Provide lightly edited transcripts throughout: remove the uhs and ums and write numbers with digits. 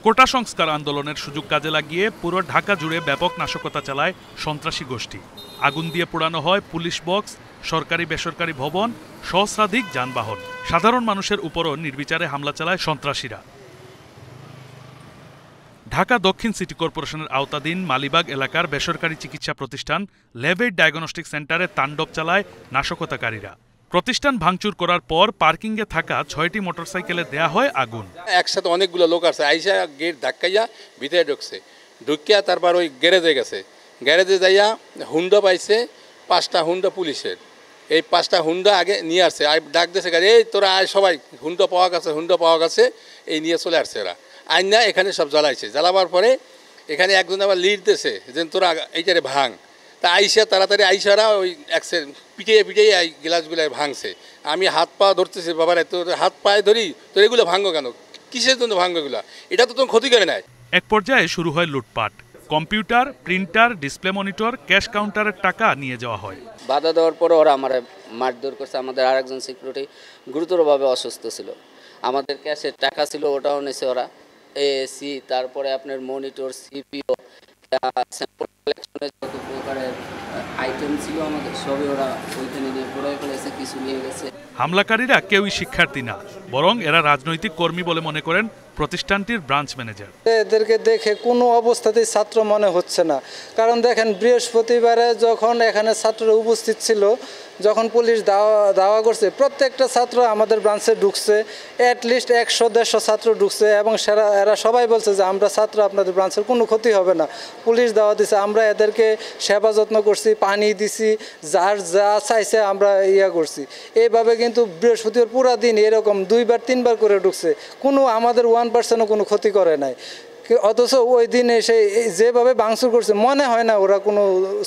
কোটা সংস্কার আন্দোলনের সুযোগ কাজে লাগিয়ে পুরো ঢাকা জুড়ে ব্যাপক নাশকতা চালায় সন্ত্রাসী গোষ্ঠী। আগুন দিয়ে পোড়ানো হয় পুলিশ বক্স, সরকারি বেসরকারি ভবন, সহস্রাধিক যানবাহন। সাধারণ মানুষের উপরও নির্বিচারে হামলা চালায় সন্ত্রাসীরা। ঢাকা দক্ষিণ সিটি কর্পোরেশনের আওতাধীন মালিবাগ এলাকার বেসরকারি চিকিৎসা প্রতিষ্ঠান লেভেট ডায়াগনস্টিক সেন্টারে তাণ্ডব চালায় নাশকতাকারীরা। প্রতিষ্ঠান ভাঙচুর করার পর পার্কিংয়ে থাকা ৬টি মোটরসাইকেলে দেয়া হয় আগুন। একসাথে অনেকগুলো লোক আছে, আইসা গেট ধাক্কাইয়া ভিতরে ঢুকিয়া তারপর ওই গ্যারেজে গেছে। গ্যারেজে যাইয়া হুন্ডা পাইছে 5টা হুন্ডা পুলিশের। এই 5টা হুন্ডা আগে নিয়ে আসছে, ডাক দিয়েছে গাড়ি, এই তোরা আয় সবাই, হুন্ডা পাওয়া গেছে, এই নিয়ে চলে আসছে এরা। আইন না এখানে সব জ্বালাইছে। জ্বালাবার পরে এখানে একজন আবার লিড দিয়েছে যে তোরা এইটারে ভাঙ। তা আইসা তাড়াতাড়ি আইসারা ওই পিটিয়ে এই গ্লাসগুলো ভাঙছে। আমি হাত পা ধরতেছি, বাবারে তোর হাত পায়ে ধরি, তোর এগুলো ভাঙো কেন, কিসের জন্য ভাঙো এগুলো, এটা তো তোর ক্ষতি করে নেয়। এক পর্যায়ে শুরু হয় লুটপাট। Computer, printer, display monitor, cash কাউন্টারের টাকা নিয়ে যাওয়া হয়। বাধা দেওয়ার পরে ওরা আমার মারধর করছে। আমাদের আরেকজন সিকিউরিটি গুরুতরভাবে অসুস্থ ছিল। আমাদের ক্যাশের টাকা ছিল, ওটাও নিয়েছে ওরা। এসি, তারপরে আপনার মনিটর, সিপিও, স্যাম্পল কালেকশনের যত প্রকারের আইটেম ছিল আমাদের সবই ওরা ওইখানে নিয়ে পুড়িয়ে ফেলেছে, কিছু নিয়ে গেছে। হামলাকারীরা কেউই শিক্ষার্থী না, বরং এরা রাজনৈতিক কর্মী বলে মনে করেন প্রতিষ্ঠানটির ব্রাঞ্চ ম্যানেজার। এদেরকে দেখে কোনো অবস্থাতেই ছাত্র মনে হচ্ছে না। কারণ দেখেন, বৃহস্পতিবারে যখন এখানে ছাত্ররা উপস্থিত ছিল, যখন পুলিশ দাওয়া করছে, প্রত্যেকটা ছাত্র আমাদের ব্রাঞ্চে ঢুকছে, অ্যাটলিস্ট 100-150 ছাত্র ঢুকছে, এবং এরা সবাই বলছে যে আমরা ছাত্র, আপনাদের ব্রাঞ্চের কোনো ক্ষতি হবে না। পুলিশ দাওয়া দিছে, আমরা এদেরকে সেবা যত্ন করছি, পানি দিছি, যার যা চাইছে আমরা করছি। এইভাবে কিন্তু বৃহস্পতিবার পুরা দিন এরকম 2-3বার করে ঢুকছে, কোনো আমাদের 1%ও কোনো ক্ষতি করে নাই। অথচ ওই দিন এসে যেভাবে ভাঙচুর করছে, মনে হয় না ওরা কোনো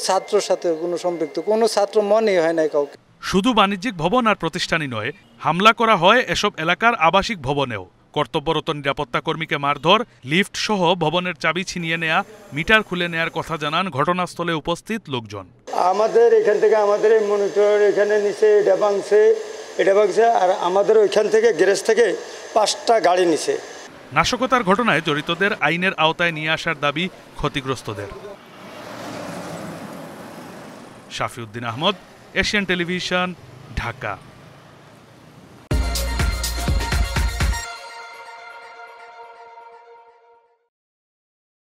ছাত্রর সাথে কোনো সম্পৃক্ত, কোনো ছাত্র মনেই হয় না কাউকে। শুধু বাণিজ্যিক ভবন আর প্রতিষ্ঠানই নয়, হামলা করা হয় এসব এলাকার আবাসিক ভবনেও। কর্তব্যরত নিরাপত্তা কর্মীকে মারধর, লিফট সহ ভবনের চাবি ছিনিয়ে নেয়া, মিটার খুলে নেয়ার কথা জানান ঘটনাস্থলে উপস্থিত লোকজন। আমাদের এখান থেকে আমাদের এই মনিটর এখানে নিচে এটা ভাঙছে, আর আমাদের ওইখান থেকে গ্যারেজ থেকে 5টা গাড়ি নিছে। নাশকতার ঘটনায় জড়িতদের আইনের আওতায় নিয়ে আসার দাবি ক্ষতিগ্রস্তদের। শাফিউদ্দিন আহমদ, এশিয়ান টেলিভিশন, ঢাকা।